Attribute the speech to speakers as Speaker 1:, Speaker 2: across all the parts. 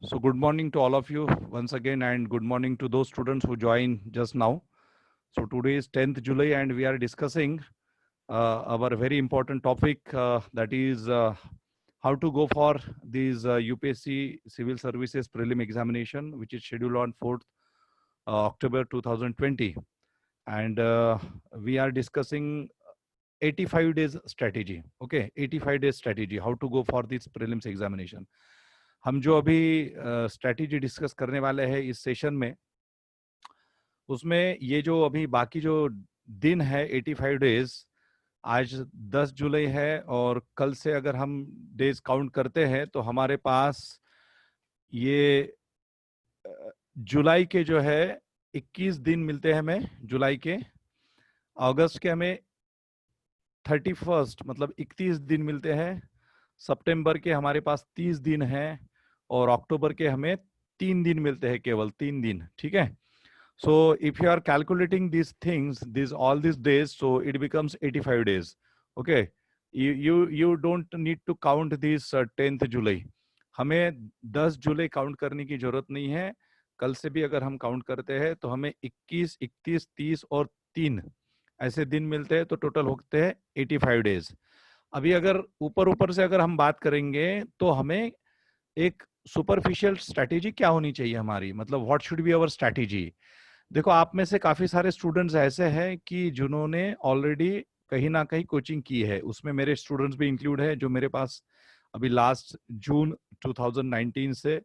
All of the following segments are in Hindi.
Speaker 1: So good morning to all of you once again, and good morning to those students who joined just now. So today is 10th July and we are discussing our very important topic, that is how to go for these UPSC Civil Services Prelim examination, which is scheduled on 4th October 2020. And we are discussing 85 days strategy. Okay, 85 days strategy, how to go for this prelims examination. हम जो अभी स्ट्रेटेजी डिस्कस करने वाले हैं इस सेशन में, उसमें ये जो अभी बाकी जो दिन है 85 डेज, आज 10 जुलाई है और कल से अगर हम डेज काउंट करते हैं तो हमारे पास ये जुलाई के जो है 21 दिन मिलते हैं हमें जुलाई के, अगस्त के हमें 31 मतलब 31 दिन मिलते हैं, सितंबर के हमारे पास 30 दिन हैं और अक्टूबर के हमें 3 दिन मिलते हैं, केवल 3 दिन. ठीक है. So if you are calculating these things, all these days, so it becomes 85 days. Okay. You don't need to count this 10th July. हमें 10 जुलाई काउंट करने की जरूरत नहीं है. कल से भी अगर हम काउंट करते हैं तो हमें 21, 31, 30 और 3 ऐसे दिन मिलते हैं, तो टोटल होते हैं 85 डेज. अभी अगर ऊपर से अगर हम बात करेंगे तो हमें एक सुपरफिशियल स्ट्रैटेजी क्या होनी चाहिए हमारी, मतलब what should be our strategy. देखो, आप में से काफी सारे स्टूडेंट्स ऐसे हैं कि जिन्होंने ऑलरेडी कहीं ना कहीं कोचिंग की है. उसमें मेरे स्टूडेंट्स भी इंक्लूड है जो मेरे पास अभी लास्ट जून 2019 से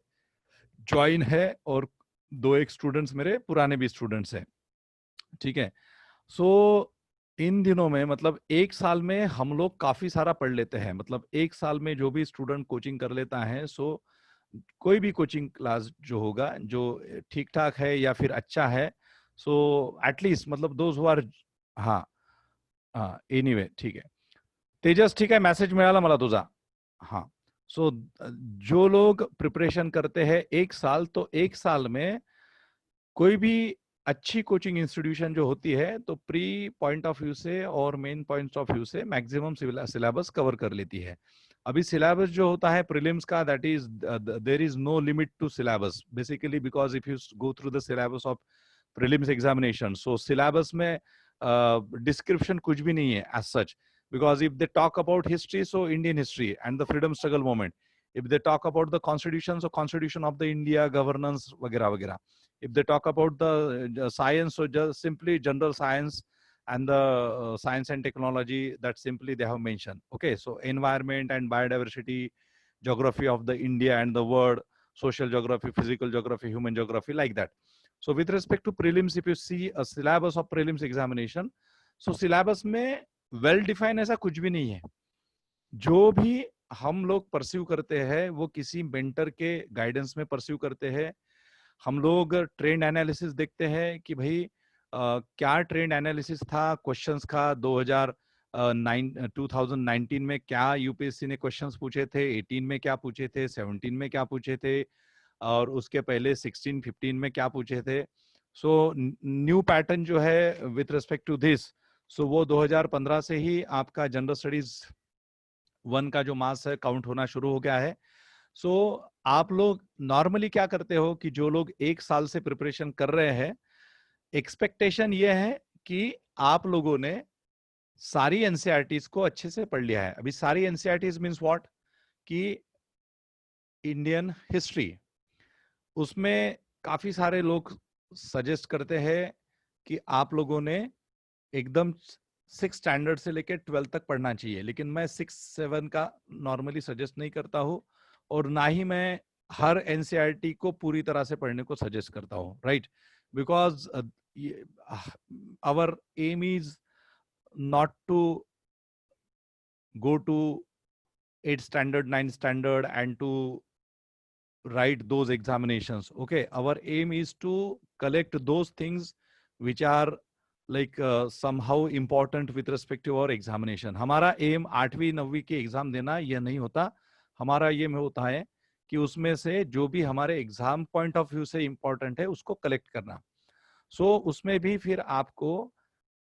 Speaker 1: ज्वाइन है, और 2-1 स्टूडेंट्स मेरे पुराने भी स्टूडेंट्स हैं. ठीक है. सो इन दिनों में, मतलब 1 साल में हम लोग काफी सारा पढ़ लेते हैं. मतलब 1 साल में जो भी स्टूडेंट कोचिंग कर लेता है, सो कोई भी कोचिंग क्लास जो होगा, जो ठीक ठाक है या फिर अच्छा है, सो एटलीस्ट मतलब दोज हु आर, हाँ हाँ, एनीवे, ठीक है. तेजस, ठीक है, मैसेज मिळाला मला तुझा. हाँ. सो जो लोग प्रिपरेशन करते हैं 1 साल, तो 1 साल में कोई भी अच्छी कोचिंग इंस्टीट्यूशन जो होती है, तो प्री पॉइंट ऑफ व्यू से और मेन पॉइंट ऑफ व्यू से मैक्सिमम सिलेबस कवर कर लेती है. अभी सिलेबस जो होता है प्रीलिम्स का, that is there is no limit to syllabus, basically because if you go through the syllabus of prelims examination, so syllabus में डिस्क्रिप्शन कुछ भी नहीं है as such. Because if they talk about history, so Indian history and the freedom struggle movement. If they talk about the constitution, so constitution of the India, governance वगैरह वगैरह. If they talk about the science, so just simply general science and the science and technology, that simply they have mentioned. Okay, so environment and biodiversity, geography of the India and the world, social geography, physical geography, human geography, like that. So with respect to prelims, if you see a syllabus of prelims examination, so syllabus में well defined ऐसा कुछ भी नहीं है. जो भी हम लोग परस्यू करते हैं वो किसी मेंटर के गाइडेंस में परस्यू करते हैं. हम लोग ट्रेंड एनालिसिस देखते हैं कि भाई क्या ट्रेंड एनालिसिस था क्वेश्चंस का. 2019 में क्या यूपीएससी ने क्वेश्चंस पूछे थे, 18 में क्या पूछे थे, 17 में क्या पूछे थे, और उसके पहले 16, 15 में क्या पूछे थे. सो न्यू पैटर्न जो है विथ रिस्पेक्ट टू दिस, सो वो 2015 से ही आपका जनरल स्टडीज 1 का जो मास है काउंट होना शुरू हो गया है. सो आप लोग नॉर्मली क्या करते हो कि जो लोग 1 साल से प्रिपरेशन कर रहे हैं, एक्सपेक्टेशन ये है कि आप लोगों ने सारी एनसीईआरटीज को अच्छे से पढ़ लिया है. अभी सारी एनसीईआरटीज मींस व्हाट, कि इंडियन हिस्ट्री, उसमें काफी सारे लोग सजेस्ट करते हैं कि आप लोगों ने एकदम 6 स्टैंडर्ड से लेकर 12 तक पढ़ना चाहिए. लेकिन मैं 6-7 का नॉर्मली सजेस्ट नहीं करता हूं, और ना ही मैं हर एनसीईआरटी को पूरी तरह से पढ़ने को सजेस्ट करता हूं, right. Because our aim is not to go to 8 standard, 9 standard and to write those examinations. Okay, our aim is to collect those things which are like somehow important with respect to our examination. हमारा aim 8वीं 9वीं की एग्जाम देना यह नहीं होता. हमारा ये होता है कि उसमें से जो भी हमारे एग्जाम पॉइंट ऑफ व्यू से इंपॉर्टेंट है उसको कलेक्ट करना. सो उसमें भी फिर आपको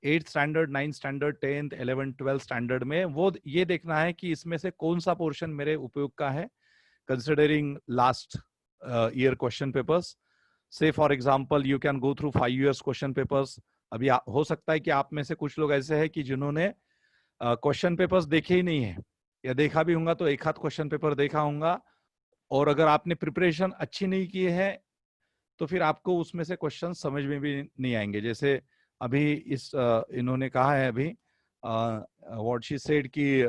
Speaker 1: 8th standard, 9th standard, 10th, 11th, 12th standard में वो ये देखना है कि इसमें से कौन सा पोर्शन मेरे उपयोग का है, considering last year question papers. Say for example you can go through 5 years question papers. अभी हो सकता है कि आप में से कुछ लोग ऐसे हैं कि जिन्होंने क्वेश्चन पेपर्स देखे ही नहीं है, या देखा भी होगा तो एक हाथ क्वेश्चन पेपर देखा होगा, और अगर आपने प्रिपरेशन अच्छी नहीं की है तो फिर आपको उसमें से क्वेश्चन समझ में भी नहीं आएंगे. जैसे अभी इस इन्होंने कहा है अभी व्हाट शी सेड कि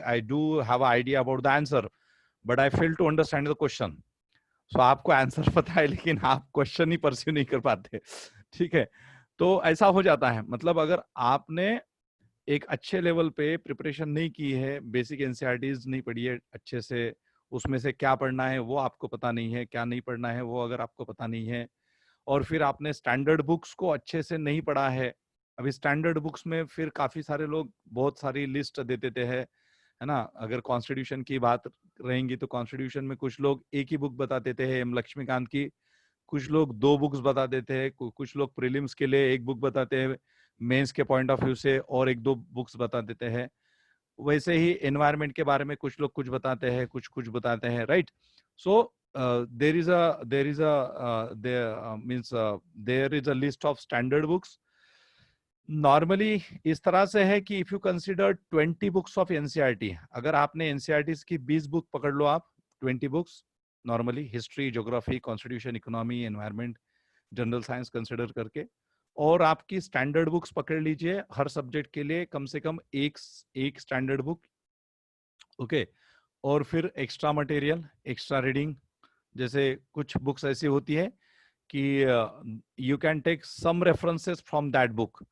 Speaker 1: I do have idea about the answer but I fail to understand the question. So आपको आंसर पता है लेकिन आप क्वेश्चन ही परस्यू नहीं कर पाते. ठीक है, तो ऐसा हो जाता है. मतलब अगर आपने एक अच्छे लेवल पे प्रिपरेशन नहीं की है, बेसिक एनसीईआरटीज नहीं पढ़ी है अच्छे से, उसमें से क्या पढ़ना है वो आपको पता नहीं है, क्या नहीं पढ़ना है वो अगर आपको पता नहीं है, और फिर आपने स्टैंडर्ड बुक्स को अच्छे से नहीं पढ़ा है. अभी स्टैंडर्ड बुक्स में फिर काफी सारे लोग बहुत सारी लिस्ट दे देते हैं, है ना. अगर कॉन्स्टिट्यूशन की बात रहेंगी तो कॉन्स्टिट्यूशन में कुछ लोग एक ही बुक बता देते हैं एम लक्ष्मीकांत की, कुछ लोग 2 बुक्स बता देते हैं, कुछ लोग प्रीलिम्स के लिए 1 बुक बताते हैं, मेंस के पॉइंट ऑफ व्यू से और 1-2 बुक्स बता देते हैं. वैसे ही एनवायरनमेंट के बारे में कुछ लोग कुछ बताते हैं, कुछ बताते हैं, right. So there is a there is a list of standard books. Normally इस तरह से है कि if you consider 20 books of NCERT, अगर आपने एनसीईआरटी की 20 बुक पकड़ लो आप, 20 books normally history, geography, constitution, economy, environment, general science consider करके, और आपकी स्टैंडर्ड बुक्स पकड़ लीजिए हर सब्जेक्ट के लिए कम से कम एक स्टैंडर्ड बुक. ओके, और फिर एक्स्ट्रा मटेरियल, एक्स्ट्रा रीडिंग. जैसे कुछ बुक्स ऐसी होती है कि you can take some references from that book,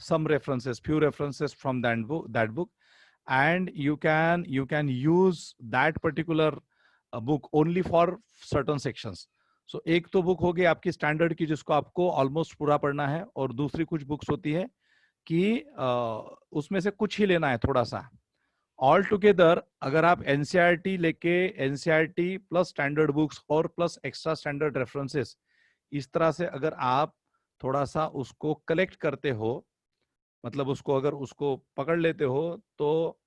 Speaker 1: some references, few references from that book, and you can use that particular book only for certain sections. So एक तो बुक होगी आपकी स्टैंडर्ड की जिसको आपको ऑलमोस्ट पूरा पढ़ना है, और दूसरी कुछ बुक्स होती है कि उसमें से कुछ ही लेना है थोड़ा सा. ऑल टुगेदर अगर आप एनसीईआरटी लेके, एनसीईआरटी प्लस स्टैंडर्ड बुक्स और प्लस एक्स्ट्रा स्टैंडर्ड रेफरेंसेस, इस तरह से अगर आप थोड़ा सा उसको कलेक्ट करते हो, मतलब उसको अगर उसको पकड़ लेते हो, तो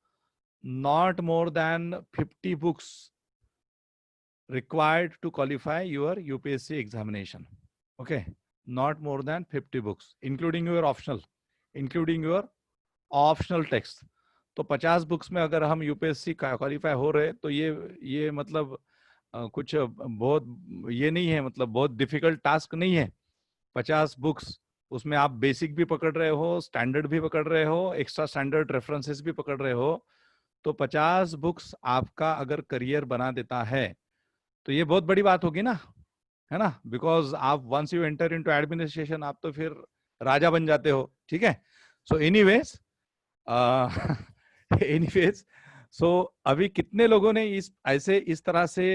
Speaker 1: not more than 50 books required to qualify your UPSC examination. Okay, not more than 50 books including your optional text. तो 50 बुक्स में अगर हम यूपीएससी क्वालिफाई हो रहे तो ये मतलब कुछ बहुत ये नहीं है, मतलब बहुत डिफिकल्ट टास्क नहीं है. 50 बुक्स, उसमें आप बेसिक भी पकड़ रहे हो, स्टैंडर्ड भी पकड़ रहे हो, एक्स्ट्रा स्टैंडर्ड रेफरेंसेस भी पकड़ रहे हो, तो 50 बुक्स आपका अगर करियर बना देता है तो ये बहुत बड़ी बात होगी ना, है ना. बिकॉज आप once you enter into administration आप तो फिर राजा बन जाते हो. ठीक है, सो एनीवेज एनीवेज सो अभी कितने लोगों ने इस तरह से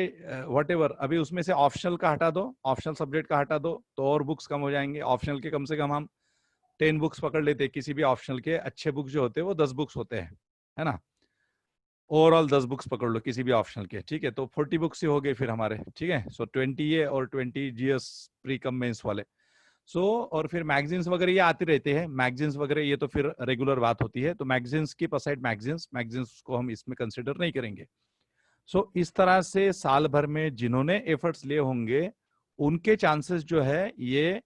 Speaker 1: व्हाटएवर, अभी उसमें से ऑप्शनल का हटा दो, ऑप्शनल सब्जेक्ट का हटा दो तो और बुक्स कम हो जाएंगे. ऑप्शनल के कम से कम हम 10 बुक्स पकड़ लेते हैं, किसी भी ऑप्शनल के अच्छे बुक्स जो होते हैं वो 10 बुक्स होते हैं, है ना. ओवरऑल 10 बुक्स पकड़ लो किसी भी ऑप्शनल के, ठीक है, तो 40 बुक्स ही हो गए फिर हमारे. ठीक है, सो 20 ये और 20 जीएस प्री कम मेंस वाले. सो और फिर मैगजीन्स वगैरह ये आते रहते हैं, मैगजीन्स वगैरह ये तो फिर रेगुलर बात होती है, तो मैगजीन्स की असाइड मैगजीन्स को हम इसमें कंसिडर नहीं करेंगे. सो इस तरह से साल भर में जिन्होंने एफर्ट्स लिए होंगे उनके चांसेस जो है ये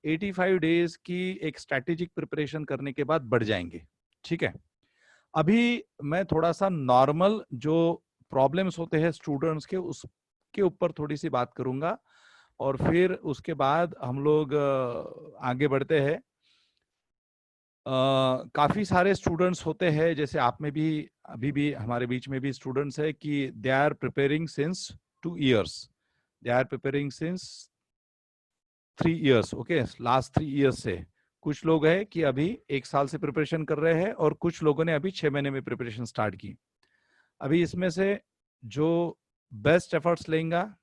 Speaker 1: 85 डेज की एक स्ट्रैटेजिक प्रिपरेशन करने के बाद बढ़ जाएंगे. ठीक है, अभी मैं थोड़ा सा नॉर्मल जो प्रॉब्लम्स होते हैं स्टूडेंट्स के उसके ऊपर थोड़ी सी बात करूंगा, और फिर उसके बाद हम लोग आगे बढ़ते हैं. काफी सारे स्टूडेंट्स होते हैं, जैसे आप में भी, अभी भी हमारे बीच में भी स्टूडेंट्स है कि they are preparing since 2 years, they are preparing since 3 years. Okay, last 3 years से. कुछ लोग हैं कि अभी 1 साल से प्रिपरेशन कर रहे हैं, और कुछ लोगों ने अभी 6 महीने में प्रिपरेशन स्टार्ट की. अभी इसमें से जो बेस्ट एफर्ट्स लेगा,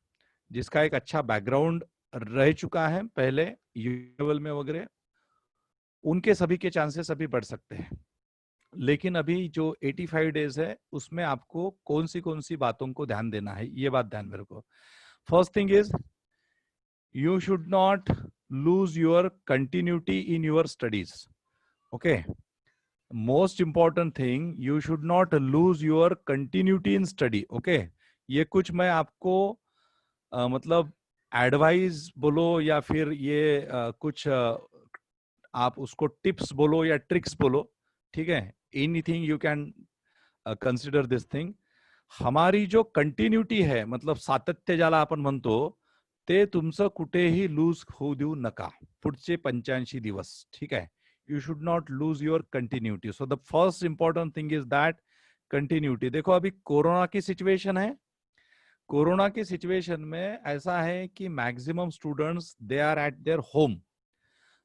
Speaker 1: जिसका एक अच्छा बैकग्राउंड रह चुका है पहले लेवल में वगैरह, उनके सभी के चांसेस अभी बढ़ सकते हैं. लेकिन अभी जो 85 डेज है उसमें आपको कौन सी बातों को ध्यान देना है, ये बात ध्यान में रखो. First thing is you should not lose your continuity in your studies. Okay, most important thing, you should not lose your continuity in study. Okay, ये कुछ मैं आपको मतलब एडवाइस बोलो या फिर ये कुछ आप उसको टिप्स बोलो या ट्रिक्स बोलो, ठीक है, anything you can consider this thing. हमारी जो कंटिन्युटी है, मतलब सातत्य ज्याला आपण म्हणतो, ते तुमचं कुठेही लूज होऊ देऊ नका पुढचे 85 दिवस. ठीक आहे, you should not lose your continuity. So the first important thing is that continuity. देखो अभी कोरोना की सिचुएशन है. कोरोना की सिचुएशन में ऐसा है कि maximum students they are at their home.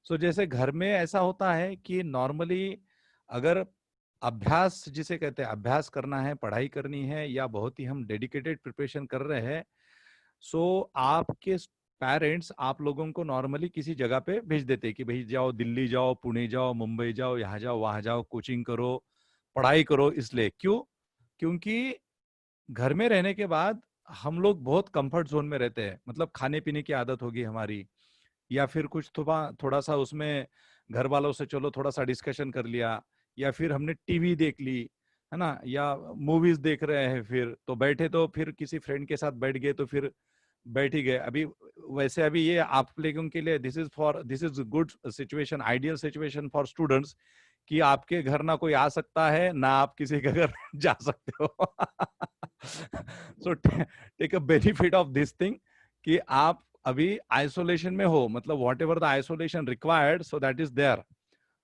Speaker 1: So जैसे घर में ऐसा होता है कि नॉर्मली अगर अभ्यास जिसे कहते हैं, अभ्यास करना है, पढ़ाई करनी है, या बहुत ही हम डेडिकेटेड प्रिपरेशन कर रहे हैं, सो आपके पेरेंट्स आप लोगों को नॉर्मली किसी जगह पे भेज देते हैं कि भाई जाओ, दिल्ली जाओ, पुणे जाओ, मुंबई जाओ, यहाँ जाओ, वहां जाओ, कोचिंग करो, पढ़ाई करो. इसलिए क्यों? क्योंकि घर में रहने के बाद हम लोग बहुत कंफर्ट जोन में रहते हैं. मतलब खाने पीने की आदत होगी हमारी, या फिर कुछ थोड़ा सा उसमें घर वालों से चलो थोड़ा सा डिस्कशन कर लिया, या फिर हमने टीवी देख ली, है ना, या मूवीज देख रहे हैं, फिर तो बैठे तो फिर किसी फ्रेंड के साथ बैठ गए तो फिर बैठ ही गए. अभी वैसे अभी ये आप लोगों के लिए this is good situation, ideal situation for students, कि आपके घर ना कोई आ सकता है ना आप किसी के घर जा सकते हो. So take a benefit of this thing कि आप अभी आइसोलेशन में हो, मतलब whatever the isolation required, so that is there.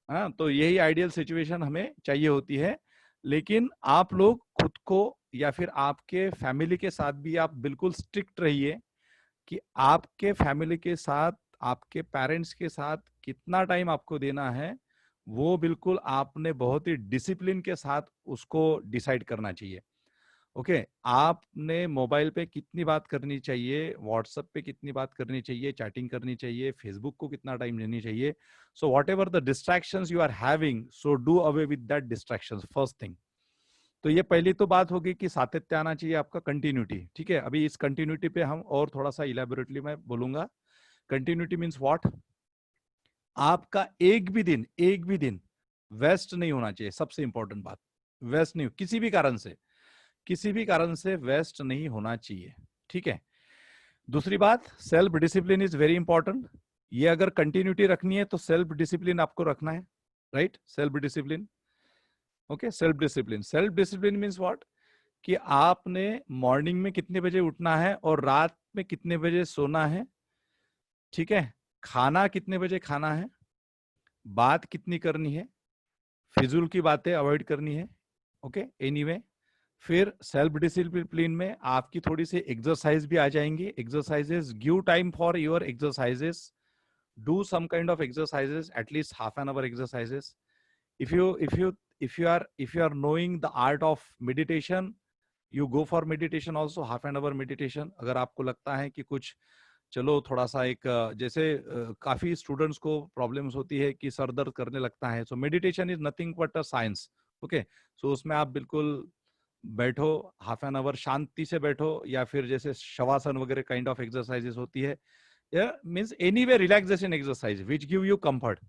Speaker 1: हाँ, तो यही आइडियल सिचुएशन हमें चाहिए होती है. लेकिन आप लोग खुद को या फिर आपके फैमिली के साथ भी आप बिल्कुल स्ट्रिक्ट रहिए कि आपके फैमिली के साथ, आपके पेरेंट्स के साथ कितना टाइम आपको देना है, वो बिल्कुल आपने बहुत ही डिसिप्लिन के साथ उसको डिसाइड करना चाहिए. ओके, आपने मोबाइल पे कितनी बात करनी चाहिए, व्हाट्सएप पे कितनी बात करनी चाहिए, चैटिंग करनी चाहिए, फेसबुक को कितना टाइम देनी चाहिए. So whatever the distractions you are having, so do away with that distractions, first thing. तो ये पहली तो बात होगी कि सातत्य आना चाहिए आपका, कंटिन्यूटी. ठीक है, अभी इस कंटिन्यूटी पे हम और थोड़ा सा इलेबोरेटली मैं बोलूंगा. Continuity means what? आपका एक भी दिन वेस्ट नहीं होना चाहिए. सबसे इंपॉर्टेंट बात, वेस्ट नहीं, किसी भी कारण से वेस्ट नहीं होना चाहिए. ठीक है. दूसरी बात, self discipline is very important. ये अगर कंटिन्यूटी रखनी है तो सेल्फ डिसिप्लिन आपको रखना है. Right, self discipline. Okay, self discipline means what? कि आपने मॉर्निंग में कितने बजे उठना है और रात में कितने बजे सोना है. ठीक है, खाना कितने बजे खाना है, बात कितनी करनी है, फिजूल की बातें अवॉइड करनी है. ओके, एनीवे, फिर सेल्फ डिसिप्लिन में आपकी थोड़ी सी एक्सरसाइज भी आ जाएंगी. Exercises, give time for your exercises, do some kind of exercises, at least half an hour exercises. if you if you if you are knowing the art of meditation, you go for meditation also, half an hour meditation. अगर आपको लगता है कि कुछ चलो थोड़ा सा एक जैसे काफी स्टूडेंट्स को प्रॉब्लम्स होती है कि सर दर्द करने लगता है, so meditation is nothing but a science. Okay, so उसमें आप बिल्कुल बैठो, हाफ एन आवर शांति से बैठो, या फिर जैसे शवासन वगैरह काइंड ऑफ एक्सरसाइजेस होती है, या means any way relaxation exercise which give you comfort.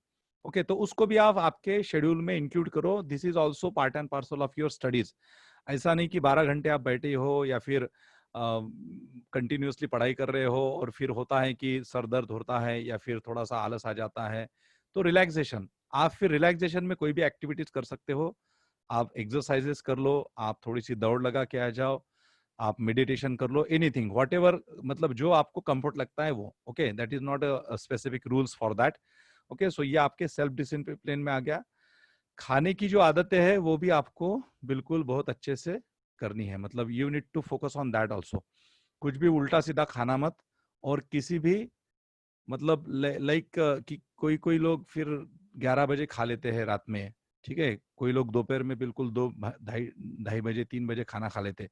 Speaker 1: Okay, तो उसको भी आप आपके शेड्यूल में इंक्लूड करो. This is also part and parcel of your studies. ऐसा नहीं कि 12 घंटे आप बैठे हो या फिर कंटिन्यूसली पढ़ाई कर रहे हो और फिर होता है कि सर दर्द होता है या फिर थोड़ा सा आलस आ जाता है. तो रिलैक्सेशन, आप फिर रिलैक्सेशन में कोई भी एक्टिविटीज कर सकते हो. आप एक्सरसाइजेस कर लो, आप थोड़ी सी दौड़ लगा के आ जाओ, आप मेडिटेशन कर लो, एनीथिंग व्हाट एवर, मतलब जो आपको कंफर्ट लगता है वो. Okay, that is not a specific rules for that. Okay, so ये आपके सेल्फ डिसिप्लिन में आ गया. खाने की जो आदतें हैं वो भी आपको बिल्कुल बहुत अच्छे से करनी है. मतलब you need to focus on that also. कुछ भी उल्टा सीधा खाना मत. और किसी भी मतलब लाइक कि कोई कोई लोग फिर 11 बजे खा लेते हैं रात में. ठीक है, कोई लोग दोपहर में बिल्कुल 2 ढाई बजे 3 बजे खाना खा लेते.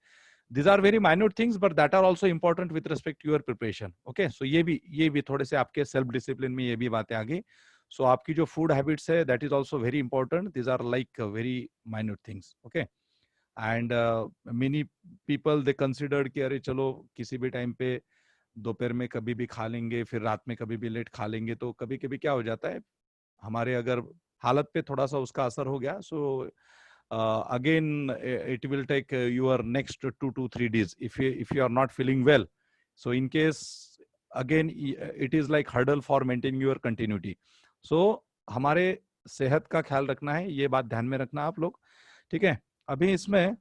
Speaker 1: These are very minute things, but that are also important with respect to your preparation. Okay, so ये भी थोड़े से आपके सेल्फ डिसिप्लिन में ये भी बातें आ गई. So आपकी जो फूड हैबिट्स है, that is also very important. These are like very minute things. Okay, and many people they considered कि अरे चलो किसी भी टाइम पे दोपहर में कभी भी खा लेंगे, फिर रात में कभी भी लेट खा लेंगे. तो कभी कभी क्या हो जाता है, हमारे अगर हालत पे थोड़ा सा उसका असर हो गया, सो again it will take your next 2 to 3 days. If you are not feeling well, So in case again it is like hurdle for maintaining your continuity. So हमारे सेहत का ख्याल रखना है, ये बात ध्यान में रखना आप लोग, ठीक है। अभी इसमें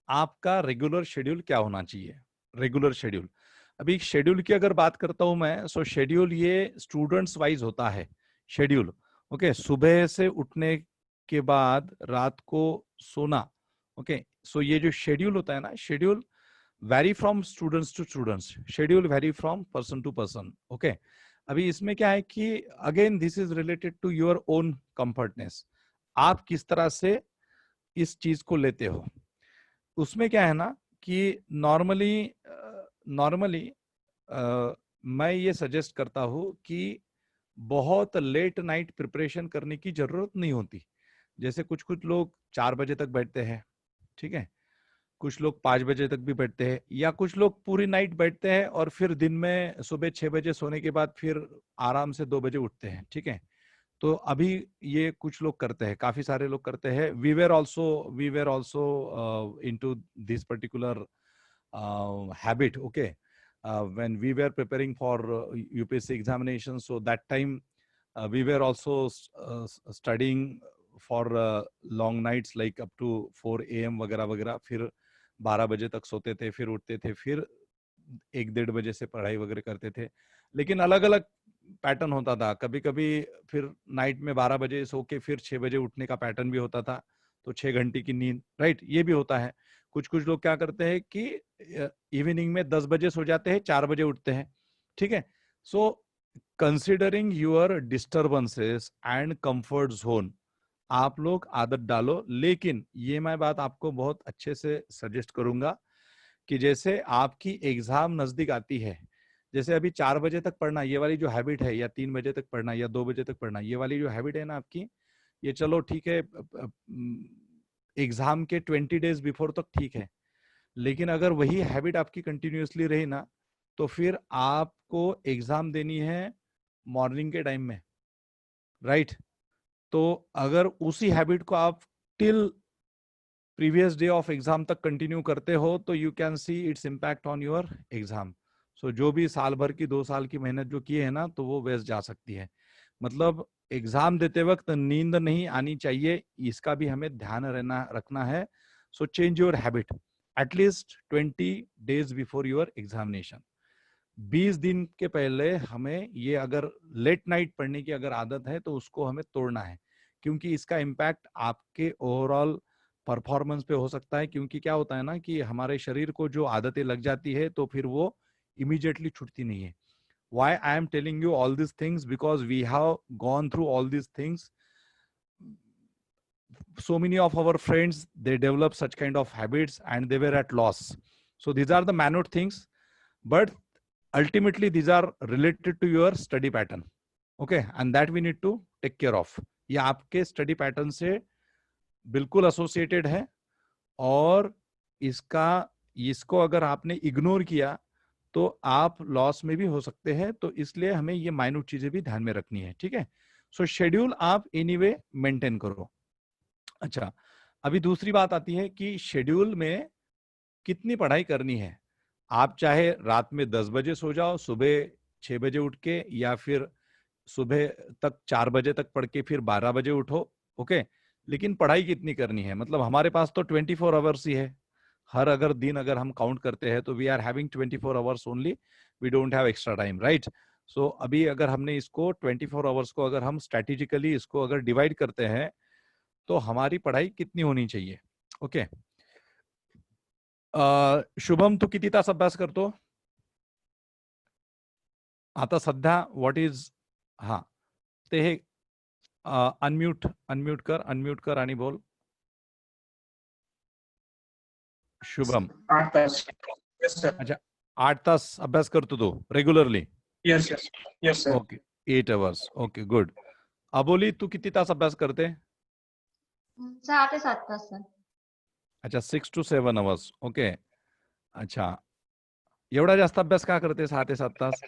Speaker 1: आपका रेगुलर शेड्यूल क्या होना चाहिए, रेगुलर शेड्यूल। अभी शेड्यूल की अगर बात करता हूं मैं, सो शेड्यूल ये स्टूडेंट्स वाइज होता है शेड्यूल, ओके। सुबह से उठने के बाद रात को सोना, ओके। सो ये जो शेड्यूल होता है ना, schedule vary from students to students, schedule vary from person to person, okay. अभी इसमें क्या है कि again this is related to your own comfortness, आप किस तरह से इस चीज को लेते हो। उसमें क्या है ना कि नॉर्मली मैं ये सजेस्ट करता हूँ कि बहुत लेट नाइट प्रिपरेशन करने की जरूरत नहीं होती। जैसे कुछ कुछ लोग 4 बजे तक बैठते हैं, ठीक है, कुछ लोग 5 बजे तक भी बैठते हैं, या कुछ लोग पूरी नाइट बैठते हैं और फिर दिन में सुबह 6 बजे सोने के बाद फिर आराम से 2 बजे उठते हैं, ठीक है। तो अभी ये कुछ लोग करते हैं, काफी सारे लोग करते हैं। We were also into this particular habit, okay. When we were preparing for UPSC examinations, so that time we were also studying for long nights like up to 4 AM वगैरह वगैरह, फिर 12 बजे तक सोते थे, फिर उठते थे, फिर 1-1:30 बजे से पढ़ाई वगैरह करते थे। लेकिन अलग अलग पैटर्न होता था, कभी कभी फिर नाइट में 12 बजे सो के फिर 6 बजे उठने का पैटर्न भी होता था, तो 6 घंटे की नींद, राइट, ये भी होता है। कुछ कुछ लोग क्या करते हैं कि इवनिंग में 10 बजे सो जाते हैं, 4 बजे उठते हैं, ठीक है। So considering your disturbances and comfort zone, आप लोग आदत डालो। लेकिन ये मैं बात आपको बहुत अच्छे से सजेस्ट करूंगा कि जैसे आपकी एग्जाम नजदीक आती है, जैसे अभी 4 बजे तक पढ़ना, ये वाली जो हैबिट है, या 3 बजे तक पढ़ना, या 2 बजे तक पढ़ना, ये वाली जो हैबिट है ना आपकी, ये चलो ठीक है एग्जाम के 20 डेज बिफोर तक ठीक है। लेकिन अगर वही हैबिट आपकी कंटिन्यूअसली रही ना, तो फिर आपको एग्जाम देनी है मॉर्निंग के टाइम में, राइट। तो अगर उसी हैबिट को आप till previous day of exam तक कंटिन्यू करते हो, तो you can see its impact on your exam. So जो भी साल भर की 2 साल की मेहनत जो की है ना, तो वो वेस्ट जा सकती है। मतलब एग्जाम देते वक्त नींद नहीं आनी चाहिए, इसका भी हमें ध्यान रखना है। So change your habit at least 20 days before your examination. 20 दिन के पहले हमें ये, अगर लेट नाइट पढ़ने की अगर आदत है तो उसको हमें तोड़ना है, क्योंकि इसका इम्पैक्ट आपके ओवरऑल परफॉर्मेंस पे हो सकता है। क्योंकि क्या होता है ना कि हमारे शरीर को जो आदतें लग जाती है तो फिर वो इमीडिएटली छूटती नहीं है। Why I am telling you all these things? Because we have gone through all these things. So many of our friends, they develop such kind of habits and they were at loss. So these are the minor things, but ultimately these are related to your study pattern, okay, and that we need to take care of. ये आपके स्टडी पैटर्न से बिल्कुल एसोसिएटेड है, और इसको अगर आपने इग्नोर किया तो आप लॉस में भी हो सकते हैं। तो इसलिए हमें ये माइन्यूट चीजें भी ध्यान में रखनी है, ठीक है। सो शेड्यूल आप एनीवे मेंटेन करो। अच्छा, अभी दूसरी बात आती है कि शेड्यूल में कितनी पढ़ाई करनी है। आप चाहे रात में 10 बजे सो जाओ, सुबह 6 बजे उठ के, या फिर सुबह तक 4 बजे तक पढ़ के फिर 12 बजे उठो, ओके। लेकिन पढ़ाई कितनी करनी है, मतलब हमारे पास तो 24 आवर्स ही है। हर अगर दिन अगर हम काउंट करते हैं तो we are having 24 hours only, we don't have extra time, right. So अभी अगर हमने इसको 24 आवर्स को अगर हम स्ट्रेटेजिकली इसको अगर डिवाइड करते हैं, तो हमारी पढ़ाई कितनी होनी चाहिए, ओके। शुभम, तू किती तास अभ्यास करतो आता सध्या? व्हॉट इज, हा, ते हे अनम्यूट कर आणि बोल शुभम।
Speaker 2: 8 तास। Yes sir.
Speaker 1: अच्छा, 8 तास अभ्यास करतो तो regularly?
Speaker 2: Yes yes yes sir.
Speaker 1: Okay, 8 hours, okay, good. Aboli, तू किती तास अभ्यास करते?
Speaker 3: 6 ते 7 तास सर।
Speaker 1: अच्छा, 6 to 7 आवर्स, ओके। अच्छा, एवढा जास्त अभ्यास का करते 6 ते 7 तास?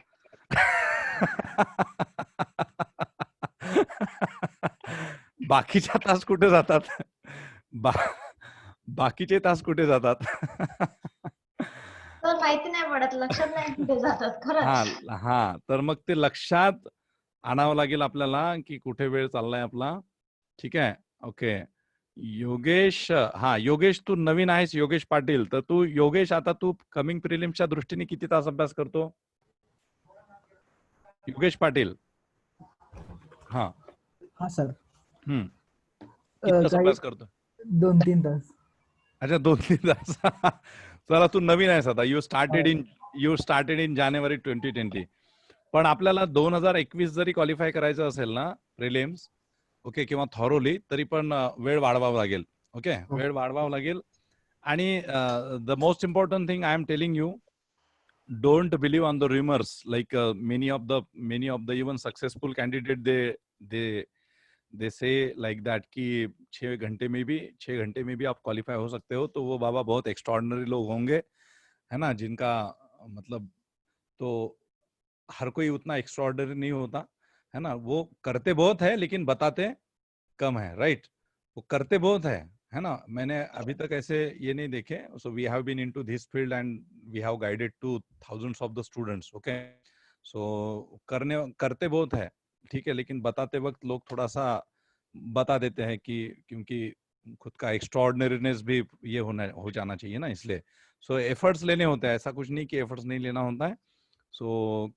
Speaker 1: बाकीच्या तास कुठे जातात? बाकीचे तास कुठे जातात?
Speaker 3: सर माहिती नाही पडत, लक्षात नाही कुठे जातात खरंच.
Speaker 1: हा हा, तर मग ते लक्षात आणावं लागेल आपल्याला की कुठे वेळ चाललाय आपला. ठीक आहे, ओके. योगेश, हा योगेश तू नवीन आहेस, योगेश पाटील. तर तू योगेश, आता तू कमिंग प्रिलिम्सच्या दृष्टीने किती तास अभ्यास करतो? योगेश पाटील. हा
Speaker 4: हाँ सर.
Speaker 1: किती तास
Speaker 4: काही
Speaker 1: अभ्यास करतो?
Speaker 4: 2-3 तास.
Speaker 1: अच्छा, 2-3 तास. चला, तू नवीन आहेस आता. You started in January 2020. पण आपल्याला 2021 जरी क्वालिफाय करायचं असेल ना प्रिलिम्स, ओके, किंवा थॉरोली, तरी पण वेळ वाढवावा लागेल. ओके, वेळ वाढवावा लागेल. आणि the most important thing I am telling you, don't believe on the rumors, like many of the even successful candidate, they say like that कि 6 घंटे में भी आप क्वालिफाई हो सकते हो. तो वो बाबा बहुत एक्स्ट्रॉर्डनरी लोग होंगे, है ना, जिनका मतलब, तो हर कोई उतना एक्स्ट्रॉर्डनरी नहीं होता, है ना. वो करते बहुत है लेकिन बताते कम है, राइट. वो करते बहुत है ना. मैंने अभी तक ऐसे ये नहीं देखे. So we have been into this field and we have guided to thousands of the students. Okay, so करते बहुत है, ठीक है, लेकिन बताते वक्त लोग थोड़ा सा बता देते हैं कि क्योंकि खुद का एक्स्ट्रॉर्डनरीनेस भी ये हो जाना चाहिए ना, इसलिए. सो एफर्ट्स लेने होते हैं, ऐसा कुछ नहीं कि एफर्ट्स नहीं लेना होता है. सो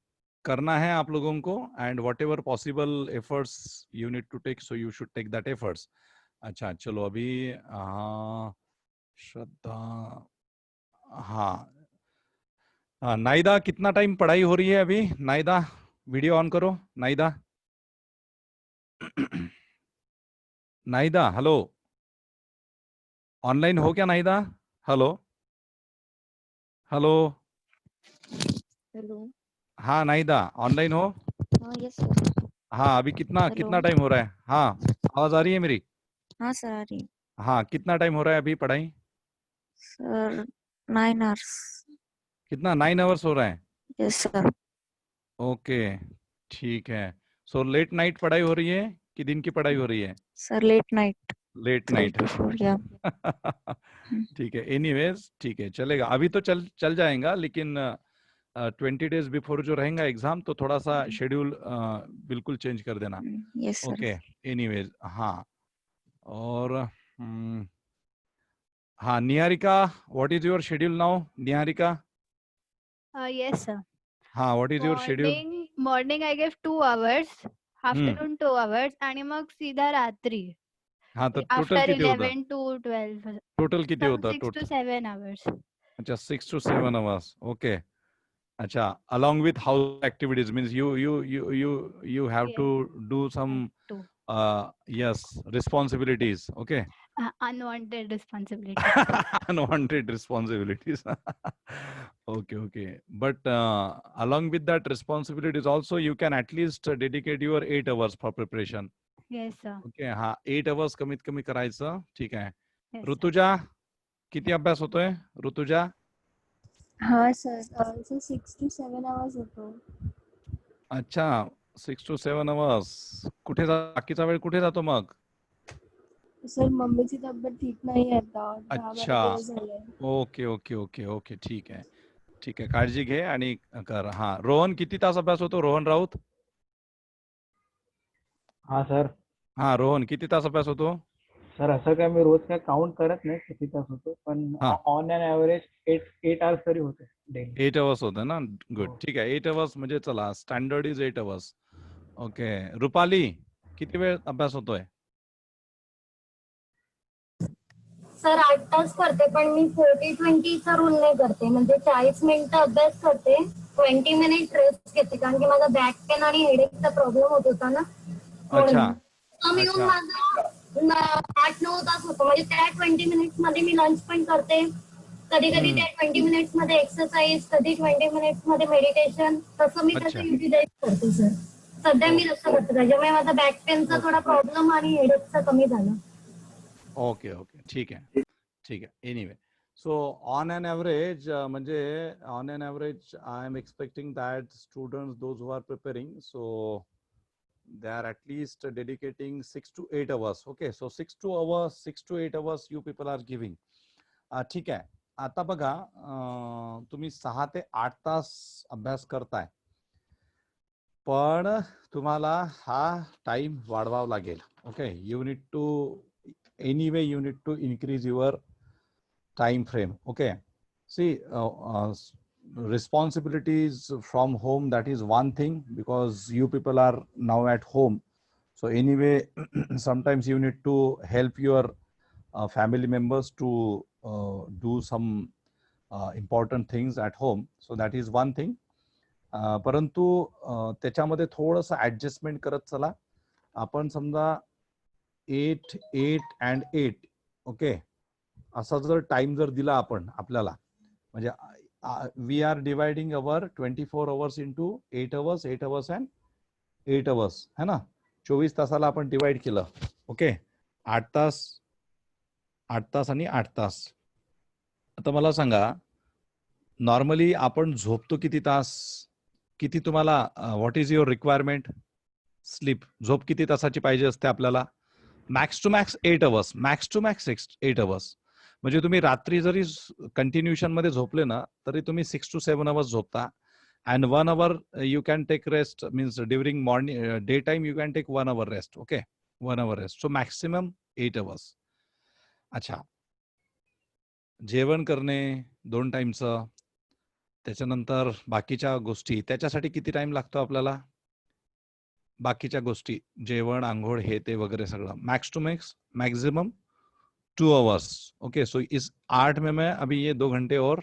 Speaker 1: करना है आप लोगों को, and whatever possible efforts you need to take, so you should take that efforts. अच्छा, चलो अभी श्रद्धा, हाँ नाइदा, कितना टाइम पढ़ाई हो रही है अभी? नाइदा, वीडियो ऑन करो. नाइदा, नाइदा, हेलो, ऑनलाइन हो क्या नाइदा? Hello, hello.
Speaker 5: हेलो.
Speaker 1: हाँ नाइदा, ऑनलाइन हो?
Speaker 5: हाँ, यस सर.
Speaker 1: हाँ, अभी कितना
Speaker 5: हेलो.
Speaker 1: टाइम हो रहा है? हाँ, आवाज आ रही है मेरी?
Speaker 5: हाँ सर, आ रही.
Speaker 1: हाँ, कितना टाइम हो रहा है अभी पढ़ाई?
Speaker 5: Sir 9 hours.
Speaker 1: कितना? 9 आवर्स हो रहा है?
Speaker 5: Yes sir.
Speaker 1: ओके, ठीक है. सो लेट नाइट पढ़ाई हो रही है कि दिन की पढ़ाई हो रही है?
Speaker 5: Sir late night.
Speaker 1: Late
Speaker 5: 12
Speaker 1: night
Speaker 5: to 4, या.
Speaker 1: ठीक है, एनीवेज ठीक है, चलेगा. अभी तो चल जाएगा, लेकिन 20 डेज बिफोर जो रहेगा एग्जाम, तो थोड़ा सा शेड्यूल बिल्कुल चेंज कर देना.
Speaker 5: Yes sir.
Speaker 1: Okay, anyways. हाँ, और हाँ, Niharika, what is your schedule now? Niharika,
Speaker 6: Yes, sir.
Speaker 1: हाँ, what is your schedule?
Speaker 6: Morning I gave 2 hours, afternoon 2 hours, आणि मग सीधा रात्री.
Speaker 1: हाँ, तर टोटल
Speaker 6: After
Speaker 1: किती होतं?
Speaker 6: 11 to 12.
Speaker 1: टोटल किती
Speaker 6: Some
Speaker 1: होतं?
Speaker 6: 6 to 7 hours.
Speaker 1: अच्छा, 6 to 7 hours. Okay. Acha, along with house activities, means you have
Speaker 6: Yes,
Speaker 1: to do some
Speaker 6: to
Speaker 1: yes, responsibilities. Okay.
Speaker 6: unwanted responsibilities.
Speaker 1: Unwanted responsibilities. Okay. But along with that responsibilities also, you can at least dedicate your 8 hours for preparation.
Speaker 6: Yes, sir.
Speaker 1: Okay, हाँ, 8 hours कमीत कमी करायचं. ठीक आहे.
Speaker 6: Yes, sir.
Speaker 1: ऋतुजा, किती अभ्यास होतोय ऋतुजा?
Speaker 7: हाँ सर, 6 to 7 hours होतो.
Speaker 1: अच्छा, 6 to 7 hours. बाकीचा वेळ कुठे जातो मग?
Speaker 7: सर मम्मीची तब्येत ठीक नाही आहे आता. 10-12
Speaker 1: अच्छा,
Speaker 7: दिवस झाले.
Speaker 1: ओके, ठीक आहे, काळजी घे आणि कर. हा, रोहन, किती तास अभ्यास होतो? रोहन राऊत.
Speaker 4: हाँ सर.
Speaker 1: हा, रोहन, किती तास अभ्यास होतो?
Speaker 4: सर असं काय मी रोज काय काउंट करत नाही किती तास होतो, पण
Speaker 1: हा.
Speaker 4: ऑन एन ॲव्हरेज 8 आवर्स तरी होते डेली.
Speaker 1: 8 hours होतं ना? गुड,
Speaker 4: हो.
Speaker 1: ठीक आहे. 8 hours म्हणजे चला, standard is 8 hours. Okay, Rupali, किती वेळ अभ्यास होतोय?
Speaker 7: सर 8 तास करते, पण मी 40-20 चा रूल नाही करते. म्हणजे 40 मिनिटं अभ्यास करते, 20 मिनिट रेस्ट घेते, कारण की माझा बॅक पेन आणि हेडेकचा प्रॉब्लेम होत होता ना.
Speaker 1: अच्छा,
Speaker 7: कमी येऊन माझा 8-9 तास होतो. म्हणजे त्या 20 मिनिट्स मध्ये मी लंच पण करते. कधी त्या 20 मिनिट्स मध्ये एक्सरसाइज, कधी 20 मिनिट्स मध्ये मेडिटेशन, तसं मी त्याचं युटिलाइज करते सर. सध्या मी तसं करते, त्याच्यामुळे माझा बॅक पेनचा थोडा प्रॉब्लेम आणि हेडेकचा कमी झाला.
Speaker 1: ओके, ठीक आहे. Anyway, so on an average, म्हणजे on an average I am expecting that students those who are preparing, so they are at least dedicating 6 to 8 hours. Okay, so 6 to 8 hours you people are giving. ठीक आहे. आता बघा तुम्ही 6 ते 8 तास अभ्यास करताय, पण तुम्हाला हा टाइम वाढवावा लागेल. Okay, you need to anyway you need to increase your time frame. Okay, see, responsibilities from home, that is one thing, because you people are now at home. So anyway, sometimes you need to help your family members to do some important things at home. So that is one thing. परंतु त्याच्यामध्ये थोडंसं ऍडजस्टमेंट करत चला. आपण समजा 8, 8 and 8, ओके, असा जर टाइम जर दिला आपण आपल्याला, म्हणजे we are dividing our 24 hours into 8 hours, 8 hours and 8 hours, है ना. 24 तासाला आपण डिवाइड केलं. ओके, 8 तास, 8 तास आणि 8 तास. आता मला सांगा, नॉर्मली आपण झोपतो किती तास? किती तुम्हाला, what is your requirement sleep? झोप किती तासाची पाहिजे असते आपल्याला? Max to max 8 hours, max to max 8 hours. म्हणजे तुम्ही रात्री जरी कंटिन्युएशन मध्ये झोपले ना, तरी तुम्ही 6 to 7 hours झोपता. And 1 hour you can take rest, means during morning day time you can take 1 hour rest. Okay, 1 hour rest. So maximum 8 hours. अच्छा, जेवण करणे 2 टाइमचं, त्याच्यानंतर बाकीच्या गोष्टी, त्याच्यासाठी किती टाइम लागतो आपल्याला? बाकीच्या गोष्टी, जेवण, आंघोळ, हे ते वगैरे सगळं, max to max maximum 2 hours. Okay, so इस 8 में मैं अभी ये 2 घंटे और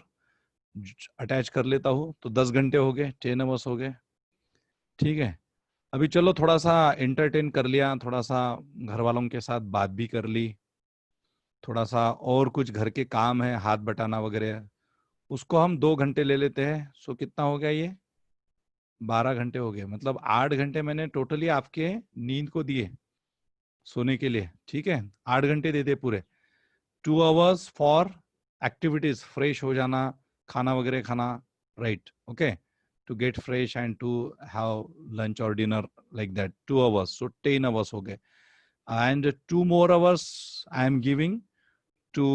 Speaker 1: अटैच कर लेता हूँ, तो 10 घंटे हो गए, 10 hours हो गए. ठीक है, अभी चलो थोड़ा सा एंटरटेन कर लिया, थोड़ा सा घर वालों के साथ बात भी कर ली, थोड़ा सा और कुछ घर के काम है, हाथ बटाना वगैरह, उसको हम 2 घंटे ले लेते हैं. सो कितना हो गया ये? 12 घंटे हो गए. मतलब 8 घंटे मैंने टोटली आपके नींद को दिए सोने के लिए. ठीक है, 8 घंटे दे दे पूरे. 2 hours फॉर एक्टिविटीज, फ्रेश हो जाना, खाना वगैरह खाना, right. Okay, to get fresh and to have lunch और dinner like that. 2 hours, so 10 hours हो गए. And 2 more hours I am giving to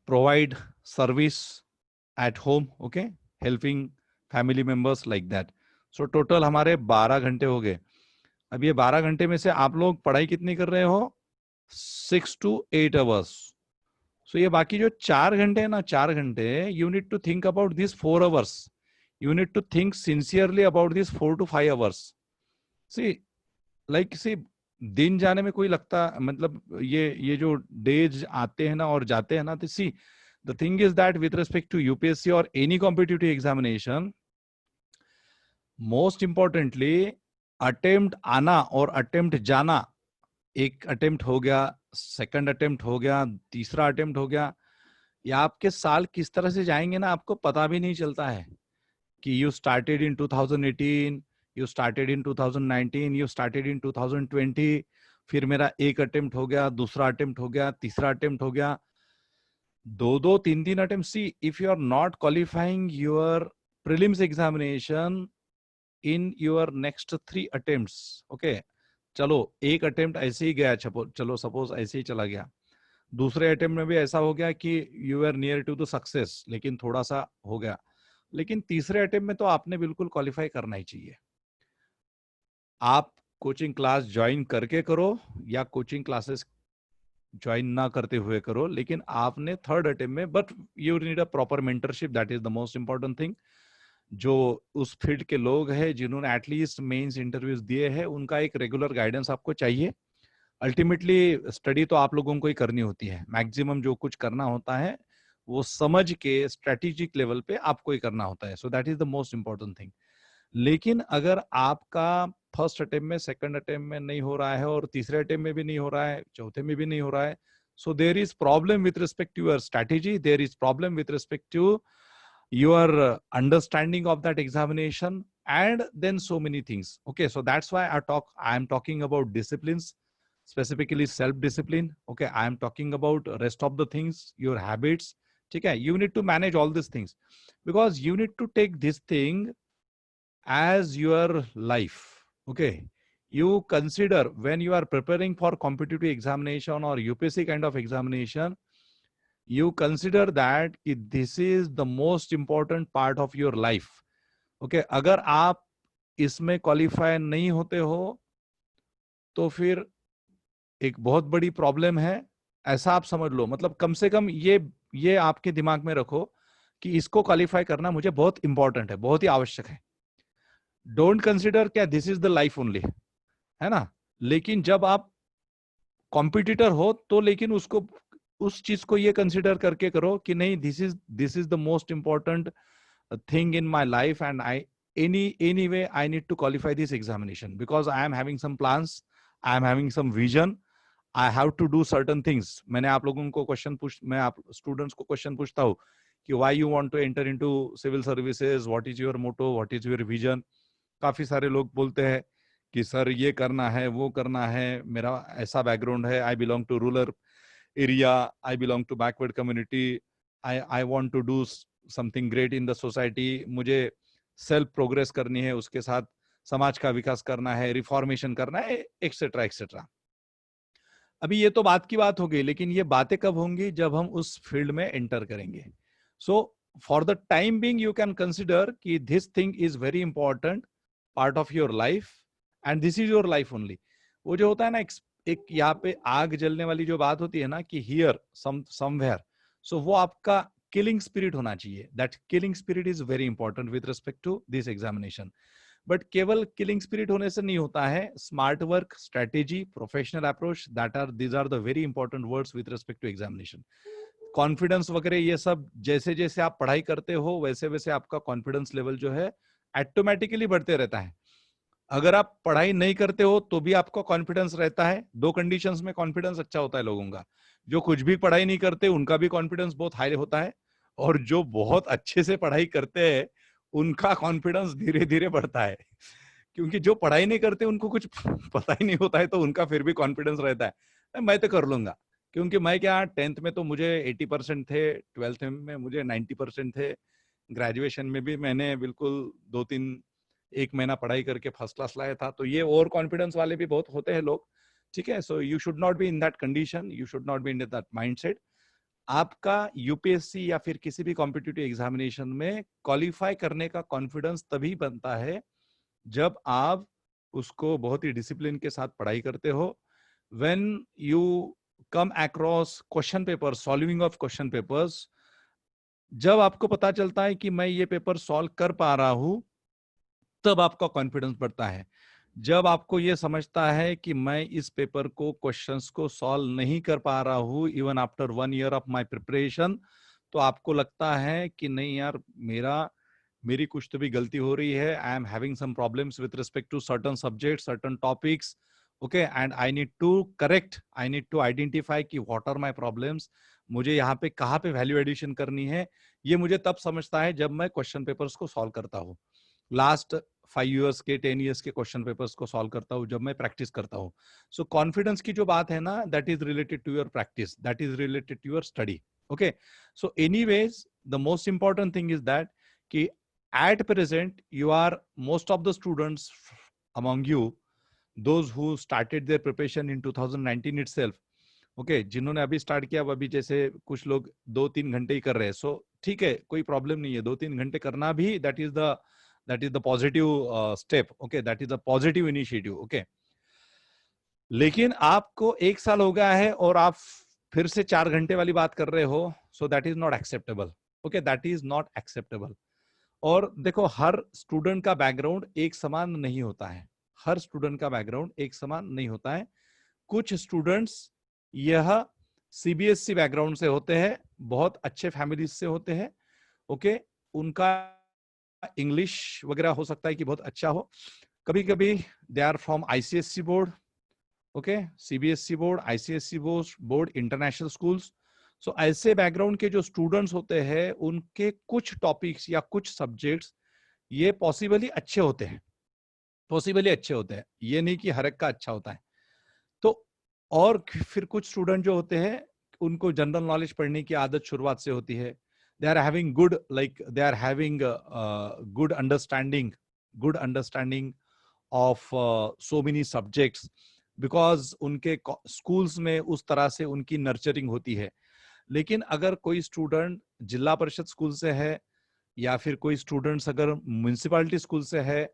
Speaker 1: provide service at home. Okay, helping family members like that. So total हमारे 12 घंटे हो गए. अब ये 12 घंटे में से आप लोग पढ़ाई कितनी कर रहे हो? 6 to 8 hours. So ये बाकी जो 4 घंटे है ना, 4 घंटे, you need to think about these 4 hours. You need to think sincerely about these 4 to 5 hours. See, दिन जाने में कोई लगता, मतलब ये जो डेज आते हैं ना और जाते हैं ना, तो सी, the thing is that with respect to UPSC or any competitive examination, most importantly, attempt आना और attempt जाना. एक attempt हो गया, second attempt हो गया, तीसरा attempt हो गया, या आपके साल किस तरह से जाएंगे ना, आपको पता भी नहीं चलता है कि you started in 2018, you started in 2019, you started in 2020, फिर मेरा एक attempt हो गया, दूसरा attempt हो गया, तीसरा attempt हो गया, 2, 3 attempts. See, if you are not qualifying your prelims examination in your next 3 attempts, okay, चलो एक अटेम्प्ट ऐसे ही गया, चलो सपोज ऐसे ही चला गया, दूसरे अटेम्प्ट में भी ऐसा हो गया कि you are near to the success, लेकिन थोड़ा सा हो गया, लेकिन तीसरे अटेम्प्ट में तो आपने बिल्कुल क्वालिफाई करना ही चाहिए. आप कोचिंग क्लास ज्वाइन करके करो या कोचिंग क्लासेस ज्वाइन ना करते हुए करो, लेकिन आपने थर्ड अटेम्प्ट में, but you need a proper mentorship, that is the most important thing. जो उस फील्ड के लोग हैं जिन्होंने एटलीस्ट मेंस इंटरव्यूज दिए हैं, उनका एक रेगुलर गाइडेंस आपको चाहिए. अल्टीमेटली स्टडी तो आप लोगों को ही करनी होती है, मैक्सिमम जो कुछ करना होता है वो समझ के स्ट्रेटेजिक लेवल पे आपको ही करना होता है. सो that is the most important thing. लेकिन अगर आपका फर्स्ट अटेम्प्ट में, सेकंड अटेम्प्ट में नहीं हो रहा है और तीसरे अटेम्प्ट में भी नहीं हो रहा है, चौथे में भी नहीं हो रहा है, so there is problem with respect to your strategy, there is problem with respect to your understanding of that examination, and then so many things. Okay, so that's why I am talking about disciplines, specifically self discipline. Okay, I am talking about rest of the things, your habits. Okay, you need to manage all these things, because you need to take this thing as your life. Okay, you consider when you are preparing for competitive examination or UPSC kind of examination, you consider that this is the most important part of your life. Okay, अगर आप इसमें क्वालिफाई नहीं होते हो तो फिर एक बहुत बड़ी प्रॉब्लम है, ऐसा आप समझ लो. मतलब कम से कम ये आपके दिमाग में रखो कि इसको क्वालिफाई करना मुझे बहुत इंपॉर्टेंट है, बहुत ही आवश्यक है. डोंट कंसिडर क्या this is the life only, है ना. लेकिन जब आप कॉम्पिटिटर हो तो लेकिन उसको उस चीज को ये कंसिडर करके करो कि नहीं, this is the most important thing in my life and anyway I need to qualify this examination because I am having some plans, I am having some vision, I have to do certain things. मैंने आप लोगों को मैं आप स्टूडेंट्स को क्वेश्चन पूछता हूँ कि why you want to enter into civil services, what is your motto, what is your vision. काफी सारे लोग बोलते हैं कि सर ये करना है, वो करना है, मेरा ऐसा बैकग्राउंड है, I belong to rural area, I belong to backward community, I want to do something great in the society, मुझे सेल्फ प्रोग्रेस करनी है, उसके साथ समाज का विकास करना है, रिफॉर्मेशन करना है, एक्सेट्रा एक्सेट्रा. अभी ये तो बात की बात हो गई, लेकिन ये बातें कब होंगी जब हम उस फील्ड में एंटर करेंगे. So for the time being you can consider कि this thing is very important part of your life and this is your life only. वो जो होता है ना, एक यहाँ पे आग जलने वाली जो बात होती है ना कि हियर समवेयर, सो वो आपका killing spirit होना चाहिए. That killing spirit is very important with respect to this examination. But केवल killing spirit होने से नहीं होता है. Smart work, strategy, professional approach, these are the very important words with respect to examination. Confidence वगैरह ये सब जैसे जैसे आप पढ़ाई करते हो वैसे वैसे आपका confidence level जो है automatically बढ़ते रहता है. अगर आप पढ़ाई नहीं करते हो तो भी आपका कॉन्फिडेंस रहता है. दो कंडीशंस में कॉन्फिडेंस अच्छा होता है लोगों का. जो कुछ भी पढ़ाई नहीं करते उनका भी कॉन्फिडेंस बहुत हाई होता है, और जो बहुत अच्छे से पढ़ाई करते हैं उनका कॉन्फिडेंस धीरे धीरे बढ़ता है. क्योंकि जो पढ़ाई नहीं करते उनको कुछ पता ही नहीं होता है, तो उनका फिर भी कॉन्फिडेंस रहता है, मैं तो कर लूंगा. क्योंकि मैं क्या 10th में तो मुझे 80% थे, 12th में मुझे 90% थे, ग्रेजुएशन में भी मैंने बिल्कुल 1 महीना पढ़ाई करके फर्स्ट क्लास लाया था. तो ये ओवर कॉन्फिडेंस वाले भी बहुत होते हैं लोग, ठीक है. सो you should not be in that condition, you should not be in that mindset. आपका यूपीएससी या फिर किसी भी कॉम्पिटिटिव एग्जामिनेशन में क्वालिफाई करने का कॉन्फिडेंस तभी बनता है जब आप उसको बहुत ही डिसिप्लिन के साथ पढ़ाई करते हो. When you come across question paper, solving of question papers, जब आपको पता चलता है कि मैं ये पेपर सॉल्व कर पा रहा हूं, तब आपका कॉन्फिडेंस बढ़ता है. जब आपको ये समझता है कि मैं इस पेपर को, क्वेश्चंस को सॉल्व नहीं कर पा रहा हूँ even after 1 year of my preparation, तो आपको लगता है कि नहीं यार, मेरी कुछ तो भी गलती हो रही है. I am having some problems with respect to certain subjects, certain topics, okay, and I need to correct, I need to identify कि व्हाट आर माय प्रॉब्लम्स, मुझे यहाँ पे कहाँ पे वैल्यू एडिशन करनी है. ये मुझे तब समझता है जब मैं क्वेश्चन पेपर्स को सॉल्व करता हूँ. लास्ट 5 years के 10 years के क्वेश्चन पेपर्स को सॉल्व करता हूँ जब मैं प्रैक्टिस करता हूँ. सो कॉन्फिडेंस की जो बात है ना, that is related to your practice, that is related to your study. Okay, so anyways the most important thing is that कि at present you are, most of the students among you, those who started their preparation in 2019 itself, okay, जिन्होंने अभी स्टार्ट किया, अभी जैसे कुछ लोग 2-3 घंटे ही कर रहे हैं. सो ठीक है, कोई प्रॉब्लम नहीं है, 2-3 घंटे करना भी, that is the positive step, okay, that is the positive initiative, okay. लेकिन आपको 1 साल हो गया है और आप फिर से 4 घंटे वाली बात कर रहे हो, सो that is not acceptable, okay, that is not acceptable. और देखो, हर स्टूडेंट का बैकग्राउंड एक समान नहीं होता है, हर स्टूडेंट का बैकग्राउंड एक समान नहीं होता है. कुछ स्टूडेंट्स यह सीबीएसई बैकग्राउंड से होते हैं, बहुत अच्छे फैमिलीज से होते हैं, ओके, उनका इंग्लिश वगैरह हो सकता है कि बहुत अच्छा हो. कभी कभी they are from ICSE board, okay, CBSE board, ICSE board, international schools. So ऐसे बैकग्राउंड के जो स्टूडेंट्स होते हैं, उनके कुछ टॉपिक्स या कुछ सब्जेक्ट्स ये पॉसिबली अच्छे होते हैं, पॉसिबली अच्छे होते हैं, ये नहीं कि हर एक का अच्छा होता है. तो और फिर कुछ स्टूडेंट जो होते हैं, उनको जनरल नॉलेज पढ़ने की आदत शुरुआत से होती है. They are having good understanding of so many subjects because उनके schools में उस तरह से उनकी nurturing होती है. लेकिन अगर कोई स्टूडेंट जिला परिषद स्कूल से है या फिर कोई स्टूडेंट्स अगर म्युनिसिपैलिटी स्कूल से है,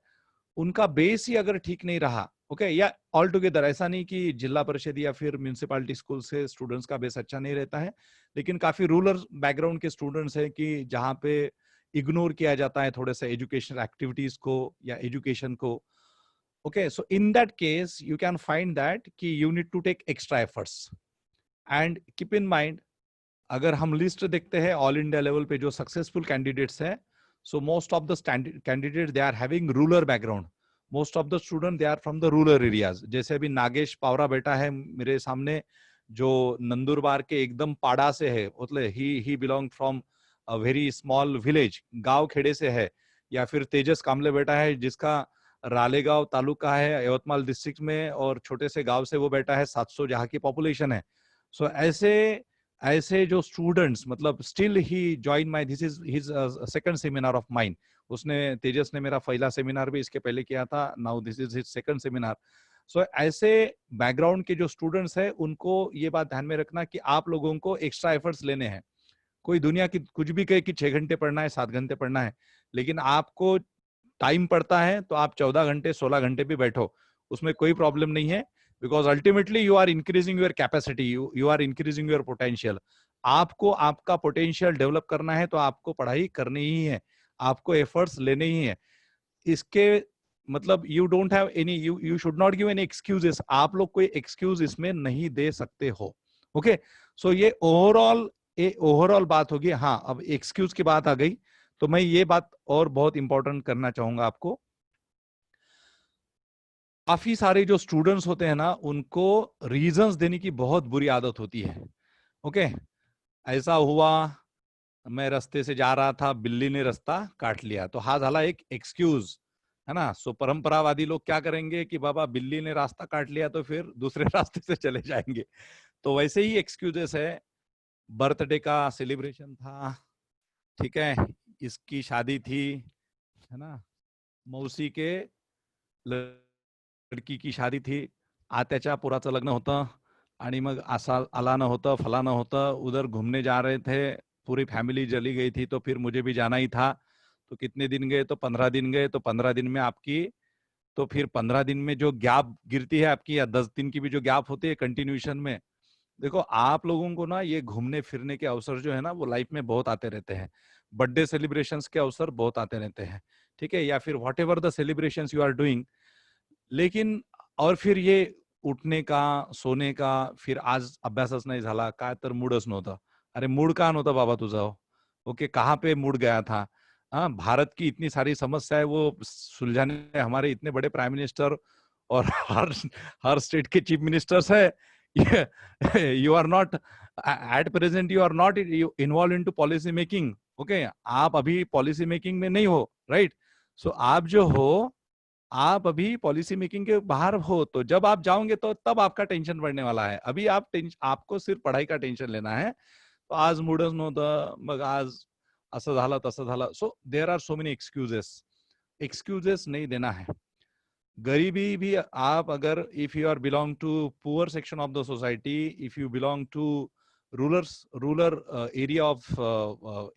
Speaker 1: उनका बेस ही अगर ठीक नहीं रहा, ओके, या ऑल टुगेदर, ऐसा नहीं कि जिला परिषद या फिर म्युनिसिपैलिटी स्कूल से स्टूडेंट्स का बेस अच्छा नहीं रहता है, लेकिन काफी रूरल बैकग्राउंड के स्टूडेंट्स हैं कि जहाँ पे इग्नोर किया जाता है थोड़े से एजुकेशनल एक्टिविटीज को या एजुकेशन को. Okay, so in that case you can find that कि you need to take extra efforts. And keep in mind, अगर हम लिस्ट देखते हैं ऑल इंडिया लेवल पे जो सक्सेसफुल कैंडिडेट्स हैं, so most of the candidates they are having rural background, most of the students they are from the rural areas. जैसे अभी नागेश पावरा बेटा है मेरे सामने जो नंदुरबार के एकदम पाड़ा से है, मतलब he belong from a very small village, गांव खेड़े से है. या फिर तेजस कामले बेटा है जिसका रालेगांव तालुका है यवतमाल डिस्ट्रिक्ट में और छोटे से गांव से वो बेटा है, 700 जहाँ की पॉपुलेशन है. सो ऐसे जो स्टूडेंट्स, मतलब still he join my, this is his second seminar of mine. उसने तेजस ने मेरा पहला सेमिनार भी इसके पहले किया था, now this is his second seminar. So ऐसे बैकग्राउंड के जो स्टूडेंट्स हैं उनको ये बात ध्यान में रखना कि आप लोगों को एक्स्ट्रा एफर्ट्स लेने हैं. कोई दुनिया की कुछ भी कहे कि 6 घंटे पढ़ना है, 7 घंटे पढ़ना है, लेकिन आपको टाइम पड़ता है तो आप 14 घंटे 16 घंटे भी बैठो, उसमें कोई प्रॉब्लम नहीं है. Because ultimately you are increasing your capacity, you are increasing your potential. आपको आपका पोटेंशियल डेवलप करना है तो आपको पढ़ाई करनी ही है, आपको एफर्ट्स लेने ही है. इसके मतलब you don't have any, you should not give any excuses. आप लोग कोई एक्सक्यूज इसमें नहीं दे सकते हो. ओके, सो ये ओवरऑल बात होगी. हाँ, अब एक्सक्यूज की बात आ गई तो मैं ये बात और बहुत इंपॉर्टेंट करना चाहूंगा आपको. काफी सारे जो स्टूडेंट्स होते हैं ना, उनको रीजंस देने की बहुत बुरी आदत होती है. ओके, ऐसा हुआ, मैं रास्ते से जा रहा था, बिल्ली ने रास्ता काट लिया, तो हा झाला एक एक्सक्यूज, है ना. सो परंपरावादी लोग क्या करेंगे कि बाबा बिल्ली ने रास्ता काट लिया तो फिर दूसरे रास्ते से चले जाएंगे. तो वैसे ही एक्सक्यूजेस है. बर्थडे का सेलिब्रेशन था, ठीक है, इसकी शादी थी, है ना, मौसी के लड़की की शादी थी, आत्याच्या पोराचं लग्न होतं आणि मग असा आलानं होतं, फलानं होतं, उधर घूमने जा रहे थे, पूरी फैमिली चली गई थी, तो फिर मुझे भी जाना ही था. तो कितने दिन गए, तो 15 दिन गए. तो 15 दिन में आपकी, तो फिर 15 दिन में जो गैप गिरती है आपकी, या 10 दिन की भी जो गैप होती है कंटिन्यूशन में, देखो आप लोगों को ना ये घूमने फिरने के अवसर जो है ना वो लाइफ में बहुत आते रहते हैं. बर्थडे सेलिब्रेशंस के अवसर बहुत आते रहते हैं, ठीक है, या फिर whatever the celebrations you are doing. लेकिन और फिर ये उठने का, सोने का, फिर आज अभ्यासच नाही झाला, काय तर मूडच नव्हतं. अरे मूड का नव्हता बाबा तुझा? ओके, कहाँ पे मूड गया था? हाँ, भारत की इतनी सारी समस्या है वो सुलझाने हमारे इतने बड़े प्राइम मिनिस्टर और हर स्टेट के चीफ मिनिस्टर्स है. You are not at present, you are not involve into policy making. Okay, आप अभी पॉलिसी मेकिंग में नहीं हो, राइट. सो आप जो हो, आप अभी पॉलिसी मेकिंग के बाहर हो, तो जब आप जाओगे तो तब आपका टेंशन बढ़ने वाला है. अभी आपको सिर्फ पढ़ाई का टेंशन लेना है. तो आज मूडच नव्हतं, मग आज असं झालं तसं झालं. So there are so many excuses नहीं देना है. गरीबी भी आप अगर, if you are belong to poor section of the society, if you belong to rural area of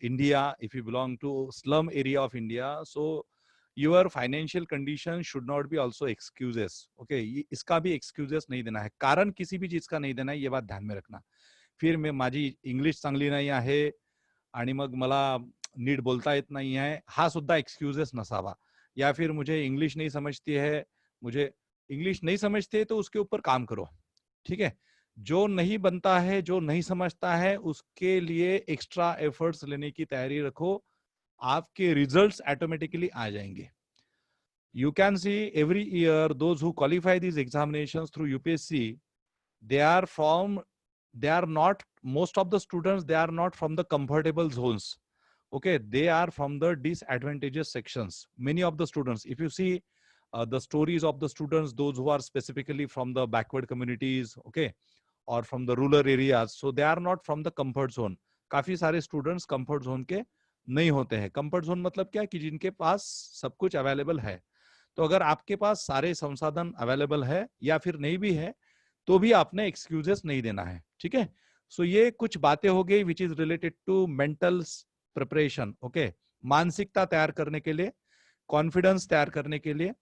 Speaker 1: India, if you belong to slum area of India, so your financial condition should not be also excuses. Okay, इसका भी एक्सक्यूजेस नहीं देना है, कारण किसी भी चीज का नहीं देना है, ये बात ध्यान में रखना. फिर मैं माझी इंग्लिश चांगली नाही आहे आणि मग मला नीट बोलता येत नाही आहे, हा सुद्धा एक्सक्यूजेस नसावा. या फिर मुझे इंग्लिश नहीं समझती है, मुझे इंग्लिश नहीं समझती है, तो उसके ऊपर काम करो, ठीक है. जो नहीं बनता है, जो नहीं समझता है, उसके लिए एक्स्ट्रा एफर्ट्स लेने की तैयारी रखो, आपके रिजल्ट्स ऑटोमेटिकली आ जाएंगे. You can see every year those who qualify these examinations through UPSC, they are not, most of the students, they are not from the comfortable zones. Okay, they are from the disadvantageous sections. Many of the students, if you see the stories of the students, those who are specifically from the backward communities, okay, or from the rural areas, so they are not from the comfort zone. काफी सारे स्टूडेंट्स कंफर्ट जोन के नहीं होते हैं. कंफर्ट जोन मतलब क्या कि जिनके पास सब कुछ अवेलेबल है. तो अगर आपके पास सारे संसाधन अवेलेबल है या फिर नहीं भी है तो भी आपने एक्सक्यूजेस नहीं देना है, ठीक है। सो ये कुछ बातें हो गई which is related to mental preparation, okay. मानसिकता तैयार करने के लिए, कॉन्फिडेंस तैयार करने के लिए,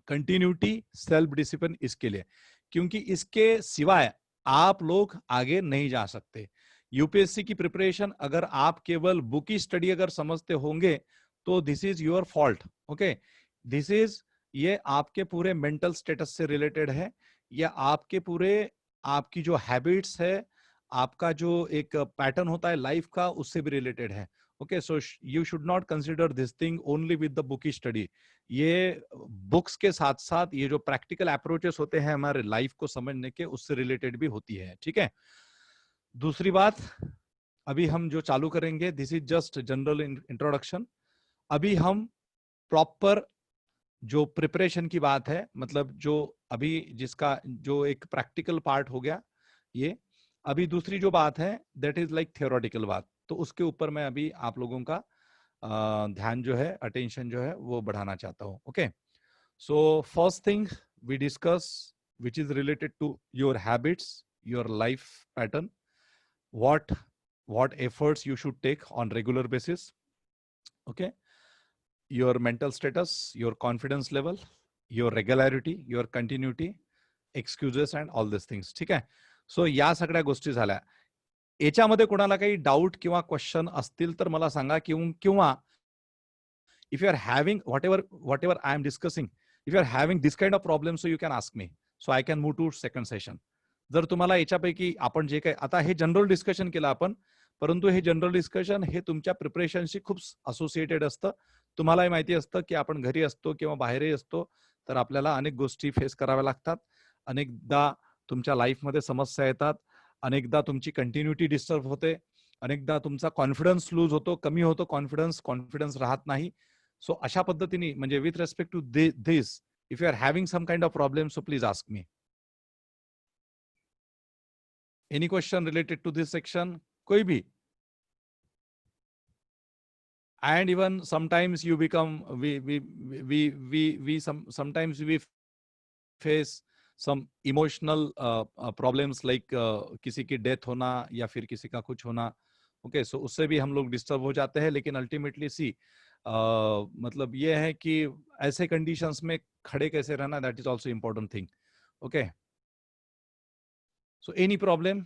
Speaker 1: कंटिन्यूटी, सेल्फ डिसिप्लिन इसके लिए, क्योंकि इसके सिवाय आप लोग आगे नहीं जा सकते। यूपीएससी की प्रिपरेशन अगर आप केवल बुक की स्टडी अगर समझते होंगे तो this is your fault, okay. This is, ये आपके पूरे मेंटल स्टेटस से रिलेटेड है, या आपके पूरे, आपकी जो हैबिट्स है, आपका जो एक पैटर्न होता है लाइफ का, उससे भी रिलेटेड है, okay. So you should not consider this thing only with the book study. ये बुक्स के साथ साथ ये जो प्रैक्टिकल अप्रोचेस होते हैं हमारे लाइफ को समझने के, उससे रिलेटेड भी होती है, ठीक है। दूसरी बात, अभी हम जो चालू करेंगे, this is just general introduction. अभी हम प्रॉपर जो प्रिपरेशन की बात है, मतलब जो अभी जिसका जो एक प्रैक्टिकल पार्ट हो गया ये, अभी दूसरी जो बात है दैट इज लाइक थियोरेटिकल बात, तो उसके ऊपर मैं अभी आप लोगों का ध्यान जो है, अटेंशन जो है वो बढ़ाना चाहता हूँ, okay. So first thing we discuss which is related to your habits, your life pattern, what efforts you should take on regular basis, okay, your mental status, your confidence level, your regularity, your continuity, excuses and all these things, ठीक आहे. सो या सगळ्या गोष्टी झाल्या. याच्यामध्ये कोणाला काही डाऊट किंवा क्वेश्चन असतील तर मला सांगा, किंवा if you are having whatever I am discussing, if you are having this kind of problem, so you can ask me, so I can move to second session. जर तुम्हाला याच्यापैकी आपण जे काही आता हे जनरल डिस्कशन केलं आपण, परंतु हे जनरल डिस्कशन हे तुमच्या प्रिपरेशनशी खूप असोसिएटेड असतं. तुम्हालाही माहिती असतं की आपण घरी असतो किंवा बाहेरही असतो तर आपल्याला अनेक गोष्टी फेस कराव्या लागतात. अनेकदा तुमच्या लाईफमध्ये समस्या येतात, अनेकदा तुमची कंटिन्युटी डिस्टर्ब होते, अनेकदा तुमचा कॉन्फिडन्स लूज होतो, कमी होतो कॉन्फिडन्स राहत नाही. सो अशा पद्धतीने म्हणजे with respect to this, if you are having some kind of problem, so please ask me. Any question related to this section? कोई भी? And even sometimes you become, sometimes we face some emotional problems like किसी की डेथ होना या फिर किसी का कुछ होना, ओके. सो उससे भी हम लोग डिस्टर्ब हो जाते हैं, लेकिन अल्टीमेटली सी मतलब ये है कि ऐसे कंडीशंस में खड़े कैसे रहना, that is also important thing, okay. So any problem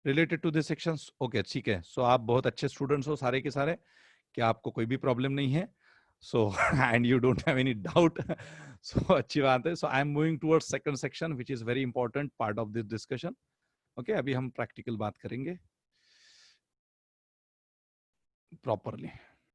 Speaker 1: related to this sections? Okay, ठीक है. सो आप बहुत अच्छे स्टूडेंट्स हो सारे के सारे, कि आपको कोई भी प्रॉब्लम नहीं है. So and you don't have any doubt. So अच्छी बात है. So I am moving towards second section which is very important part of this discussion, okay. अभी हम प्रैक्टिकल बात करेंगे प्रॉपरली.